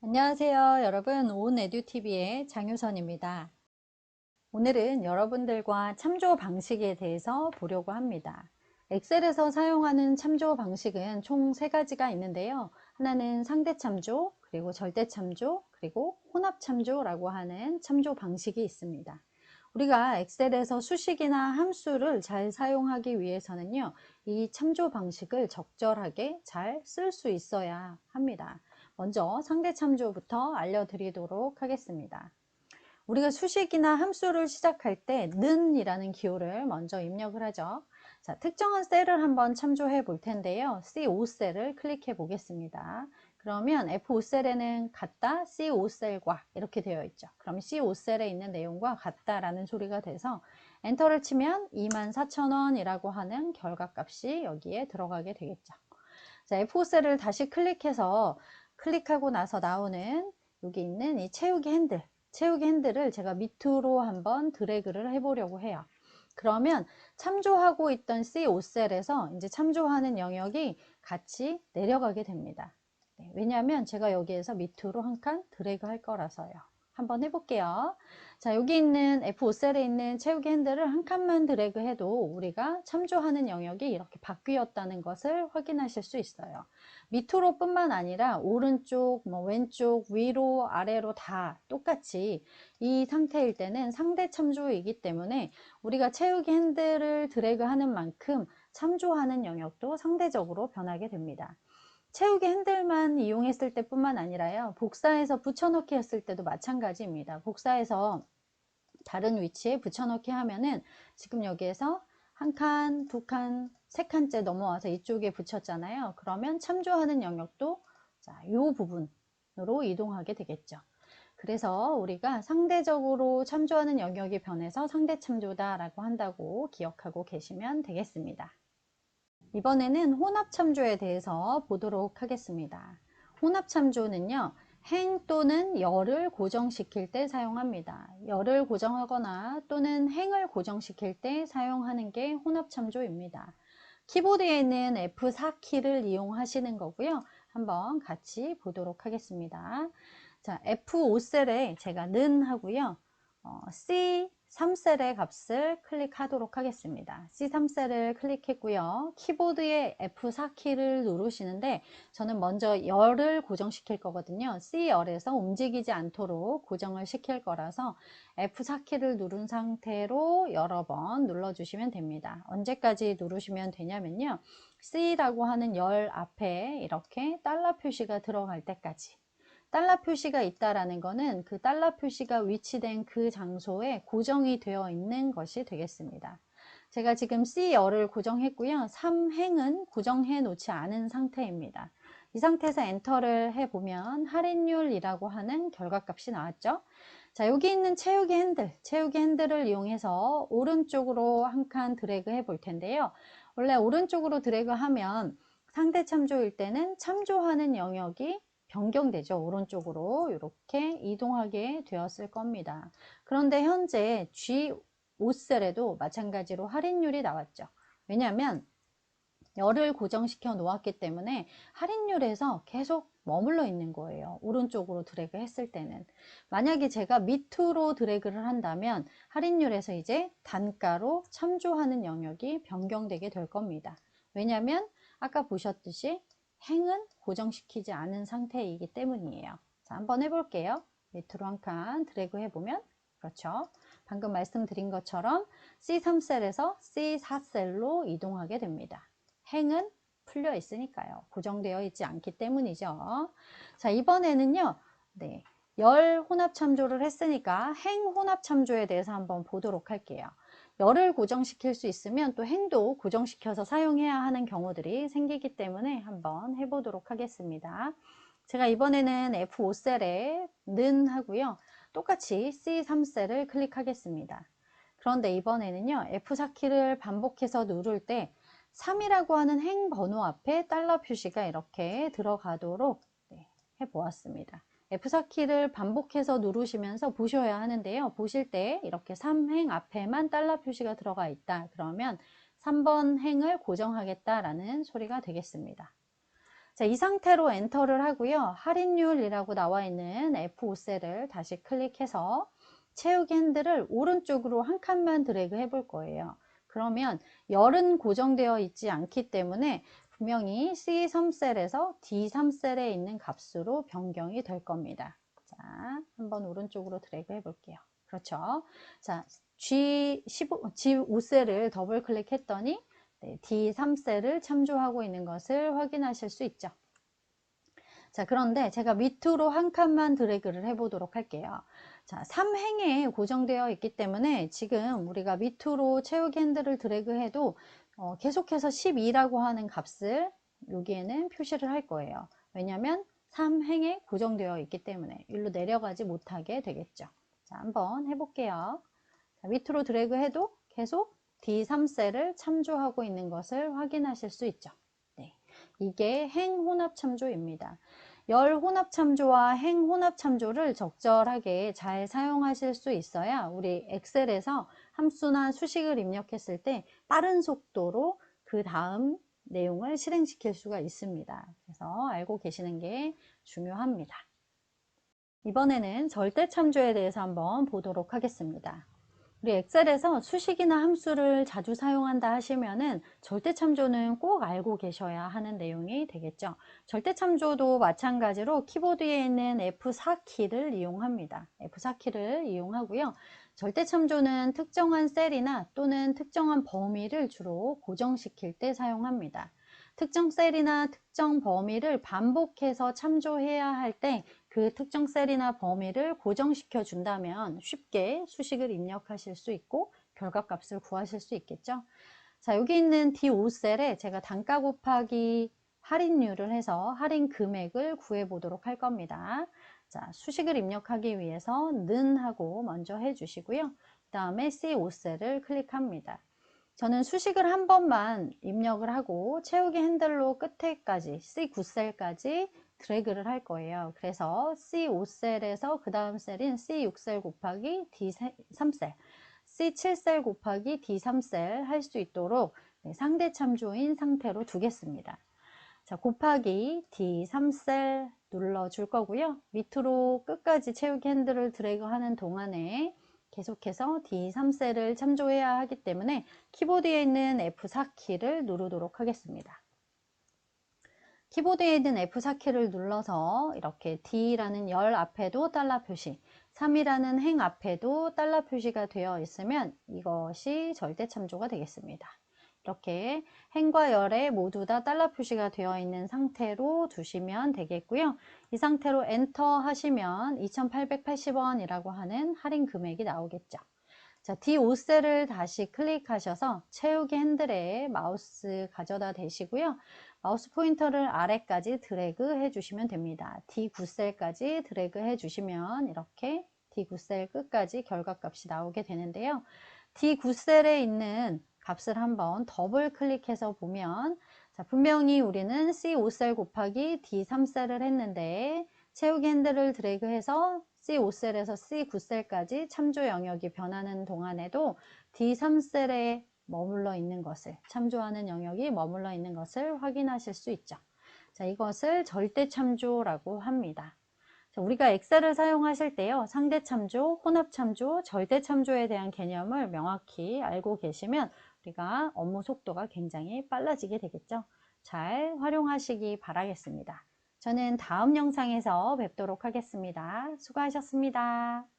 안녕하세요, 여러분. 온에듀TV의 장유선입니다. 오늘은 여러분들과 참조 방식에 대해서 보려고 합니다. 엑셀에서 사용하는 참조 방식은 총 3가지가 있는데요. 하나는 상대 참조, 그리고 절대 참조, 그리고 혼합 참조라고 하는 참조 방식이 있습니다. 우리가 엑셀에서 수식이나 함수를 잘 사용하기 위해서는요, 이 참조 방식을 적절하게 잘 쓸 수 있어야 합니다. 먼저 상대 참조부터 알려드리도록 하겠습니다. 우리가 수식이나 함수를 시작할 때 는 이라는 기호를 먼저 입력을 하죠. 자, 특정한 셀을 한번 참조해 볼 텐데요. C5셀을 클릭해 보겠습니다. 그러면 F5셀에는 같다, C5셀과 이렇게 되어 있죠. 그럼 C5셀에 있는 내용과 같다라는 소리가 돼서 엔터를 치면 24,000원 이라고 하는 결과값이 여기에 들어가게 되겠죠. 자, F5셀을 다시 클릭하고 나서 나오는 여기 있는 이 채우기 핸들을 제가 밑으로 한번 드래그를 해보려고 해요. 그러면 참조하고 있던 C5셀에서 이제 참조하는 영역이 같이 내려가게 됩니다. 네, 왜냐하면 제가 여기에서 밑으로 한 칸 드래그 할 거라서요. 한번 해볼게요. 자, 여기 있는 F5셀에 있는 채우기 핸들을 한 칸만 드래그 해도 우리가 참조하는 영역이 이렇게 바뀌었다는 것을 확인하실 수 있어요. 밑으로 뿐만 아니라 오른쪽, 왼쪽, 위로, 아래로 다 똑같이 이 상태일 때는 상대 참조이기 때문에 우리가 채우기 핸들을 드래그 하는 만큼 참조하는 영역도 상대적으로 변하게 됩니다. 채우기 핸들만 이용했을 때 뿐만 아니라요, 복사해서 붙여넣기 했을 때도 마찬가지입니다. 복사해서 다른 위치에 붙여넣기 하면은 지금 여기에서 한 칸, 두 칸, 세 칸째 넘어와서 이쪽에 붙였잖아요. 그러면 참조하는 영역도 자, 이 부분으로 이동하게 되겠죠. 그래서 우리가 상대적으로 참조하는 영역이 변해서 상대 참조다라고 한다고 기억하고 계시면 되겠습니다. 이번에는 혼합 참조에 대해서 보도록 하겠습니다. 혼합 참조는요, 행 또는 열을 고정시킬 때 사용합니다. 열을 고정하거나 또는 행을 고정시킬 때 사용하는 게 혼합 참조입니다. 키보드에 있는 F4키를 이용하시는 거고요. 한번 같이 보도록 하겠습니다. 자, F5셀에 제가 는 하고요. C3셀의 값을 클릭하도록 하겠습니다. C3셀을 클릭했고요. 키보드에 F4키를 누르시는데 저는 먼저 열을 고정시킬 거거든요. C열에서 움직이지 않도록 고정을 시킬 거라서 F4키를 누른 상태로 여러 번 눌러주시면 됩니다. 언제까지 누르시면 되냐면요. C라고 하는 열 앞에 이렇게 달러 표시가 들어갈 때까지. 달러 표시가 있다라는 것은 그 달러 표시가 위치된 그 장소에 고정이 되어 있는 것이 되겠습니다. 제가 지금 C열을 고정했고요. 3행은 고정해 놓지 않은 상태입니다. 이 상태에서 엔터를 해보면 할인율이라고 하는 결과값이 나왔죠. 자, 여기 있는 채우기 핸들을 이용해서 오른쪽으로 한 칸 드래그 해 볼 텐데요. 원래 오른쪽으로 드래그 하면 상대 참조일 때는 참조하는 영역이 변경되죠. 오른쪽으로 이렇게 이동하게 되었을 겁니다. 그런데 현재 G5셀에도 마찬가지로 할인율이 나왔죠. 왜냐하면 열을 고정시켜 놓았기 때문에 할인율에서 계속 머물러 있는 거예요. 오른쪽으로 드래그 했을 때는. 만약에 제가 밑으로 드래그를 한다면 할인율에서 이제 단가로 참조하는 영역이 변경되게 될 겁니다. 왜냐하면 아까 보셨듯이 행은 고정시키지 않은 상태이기 때문이에요. 자, 한번 해볼게요. 밑으로 한 칸 드래그 해보면 그렇죠. 방금 말씀드린 것처럼 C3셀에서 C4셀로 이동하게 됩니다. 행은 풀려 있으니까요. 고정되어 있지 않기 때문이죠. 자, 이번에는요. 네, 열 혼합 참조를 했으니까 행 혼합 참조에 대해서 한번 보도록 할게요. 열을 고정시킬 수 있으면 또 행도 고정시켜서 사용해야 하는 경우들이 생기기 때문에 한번 해보도록 하겠습니다. 제가 이번에는 F5셀에 는 하고요. 똑같이 C3셀을 클릭하겠습니다. 그런데 이번에는요. F4키를 반복해서 누를 때 3이라고 하는 행 번호 앞에 달러 표시가 이렇게 들어가도록 해보았습니다. F4키를 반복해서 누르시면서 보셔야 하는데요. 보실 때 이렇게 3행 앞에만 달러 표시가 들어가 있다. 그러면 3번 행을 고정하겠다라는 소리가 되겠습니다. 자, 이 상태로 엔터를 하고요. 할인율이라고 나와 있는 F5셀을 다시 클릭해서 채우기 핸들을 오른쪽으로 한 칸만 드래그 해 볼 거예요. 그러면 열은 고정되어 있지 않기 때문에 분명히 C3셀에서 D3셀에 있는 값으로 변경이 될 겁니다. 자, 한번 오른쪽으로 드래그 해 볼게요. 그렇죠. 자, G5셀을 더블 클릭했더니 D3셀을 참조하고 있는 것을 확인하실 수 있죠. 자, 그런데 제가 밑으로 한 칸만 드래그를 해 보도록 할게요. 자, 3행에 고정되어 있기 때문에 지금 우리가 밑으로 채우기 핸들을 드래그 해도 계속해서 12라고 하는 값을 여기에는 표시를 할 거예요. 왜냐하면 3행에 고정되어 있기 때문에 일로 내려가지 못하게 되겠죠. 자, 한번 해볼게요. 자, 밑으로 드래그 해도 계속 D3셀을 참조하고 있는 것을 확인하실 수 있죠. 네, 이게 행 혼합 참조입니다. 열 혼합 참조와 행 혼합 참조를 적절하게 잘 사용하실 수 있어야 우리 엑셀에서 함수나 수식을 입력했을 때 빠른 속도로 그 다음 내용을 실행시킬 수가 있습니다. 그래서 알고 계시는 게 중요합니다. 이번에는 절대 참조에 대해서 한번 보도록 하겠습니다. 우리 엑셀에서 수식이나 함수를 자주 사용한다 하시면은 절대참조는 꼭 알고 계셔야 하는 내용이 되겠죠. 절대참조도 마찬가지로 키보드에 있는 F4키를 이용합니다. F4키를 이용하고요. 절대참조는 특정한 셀이나 또는 특정한 범위를 주로 고정시킬 때 사용합니다. 특정 셀이나 특정 범위를 반복해서 참조해야 할 때 그 특정 셀이나 범위를 고정시켜 준다면 쉽게 수식을 입력하실 수 있고 결과값을 구하실 수 있겠죠. 자, 여기 있는 D5셀에 제가 단가 곱하기 할인율을 해서 할인 금액을 구해 보도록 할 겁니다. 자, 수식을 입력하기 위해서 는 하고 먼저 해 주시고요. 그 다음에 C5셀을 클릭합니다. 저는 수식을 한 번만 입력을 하고 채우기 핸들로 끝에까지 C9셀까지 드래그를 할 거예요. 그래서 C5셀에서 그 다음 셀인 C6셀 곱하기 D3셀, C7셀 곱하기 D3셀 할 수 있도록 상대 참조인 상태로 두겠습니다. 자, 곱하기 D3셀 눌러줄 거고요. 밑으로 끝까지 채우기 핸들을 드래그 하는 동안에 계속해서 D3셀을 참조해야 하기 때문에 키보드에 있는 F4키를 누르도록 하겠습니다. 키보드에 있는 F4키를 눌러서 이렇게 D라는 열 앞에도 달러 표시, 3이라는 행 앞에도 달러 표시가 되어 있으면 이것이 절대 참조가 되겠습니다. 이렇게 행과 열에 모두 다 달러 표시가 되어 있는 상태로 두시면 되겠고요. 이 상태로 엔터 하시면 2,880원이라고 하는 할인 금액이 나오겠죠. 자, D5셀을 다시 클릭하셔서 채우기 핸들에 마우스 가져다 대시고요. 마우스 포인터를 아래까지 드래그 해주시면 됩니다. D9셀까지 드래그 해주시면 이렇게 D9셀 끝까지 결과값이 나오게 되는데요. D9셀에 있는 값을 한번 더블 클릭해서 보면 자, 분명히 우리는 C5셀 곱하기 D3셀을 했는데 채우기 핸들을 드래그해서 C5셀에서 C9셀까지 참조 영역이 변하는 동안에도 D3셀에 머물러 있는 것을, 참조하는 영역이 머물러 있는 것을 확인하실 수 있죠. 자, 이것을 절대 참조라고 합니다. 자, 우리가 엑셀을 사용하실 때요, 상대 참조, 혼합 참조, 절대 참조에 대한 개념을 명확히 알고 계시면 우리가 업무 속도가 굉장히 빨라지게 되겠죠. 잘 활용하시기 바라겠습니다. 저는 다음 영상에서 뵙도록 하겠습니다. 수고하셨습니다.